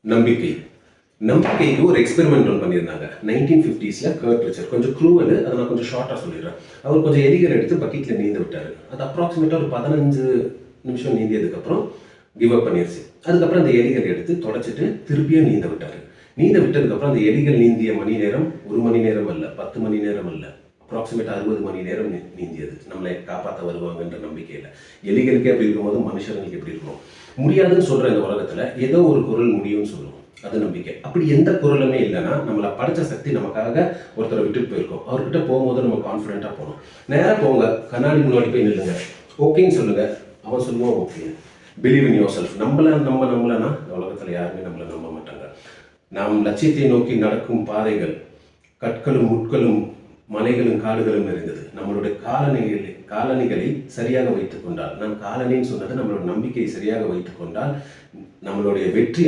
நம்பிக்கை. நம்பிக்கைக்கு ஒரு எக்ஸ்பெரிமெண்ட் ஒன்று பண்ணியிருந்தாங்க. 1950ஸ்ல கர்ட் ரிச்சர். கொஞ்சம் க்ரூவலு. அதை நான் கொஞ்சம் ஷார்ட்டா சொல்லிடுறேன். அவர் கொஞ்சம் எலிகள் எடுத்து பக்கெட்ல நீந்த விட்டாரு. அது அப்ராக்சிமேட்டா ஒரு 15 நிமிஷம் நீந்தியதுக்கப்புறம் கிவ் அப் பண்ணிருச்சு. அதுக்கப்புறம் அந்த எலிகள் எடுத்து தொடச்சிட்டு திருப்பியும் நீந்த விட்டாரு. நீந்த விட்டதுக்கப்புறம் அந்த எலிகள் நீந்திய மணி நேரம் 1 மணி நேரம் அல்ல, 10 மணி நேரம் அல்ல, அப்ராக்சிமேட்டா 60 மணி நேரம் நீந்தியது. நம்மளை காப்பாற்ற வருவாங்கன்ற நம்பிக்கையில். எலிகளுக்கே அப்படி இருக்கும்போது மனுஷர்களுக்கு எப்படி இருக்கும்? முடியாதுன்னு சொல்ற இந்த உலகத்துல ஏதோ ஒரு குரல் முடியும்னு சொல்லுவோம். அது நம்பிக்கை. அப்படி எந்த குரலுமே இல்லைன்னா நம்மளை படைச்ச சக்தி நமக்காக ஒருத்தரை விட்டுட்டு போயிருக்கோம். அவர்கிட்ட போகும்போது நம்ம கான்ஃபிடென்ட்டாக போகணும். நேராக போங்க, கண்ணாடி முன்னாடி போய் நில்லுங்க, ஓகேன்னு சொல்லுங்க. அவன் சொல்லுவான் okay. Believe in yourself. நம்பலன்னா இந்த உலகத்தில் யாருமே நம்மளை நம்ப மாட்டாங்க. நாம் லட்சியத்தை நோக்கி நடக்கும் பாதைகள் கற்களும் முட்களும் மலைகளும் காடுகளும் நிறைந்தது. நம்மளுடைய காலணிகளை சரியாக வைத்துக் கொண்டால், நான் காலனின்னு சொன்னது நம்மளோட நம்பிக்கையை சரியாக வைத்துக் கொண்டால் நம்மளுடைய வெற்றி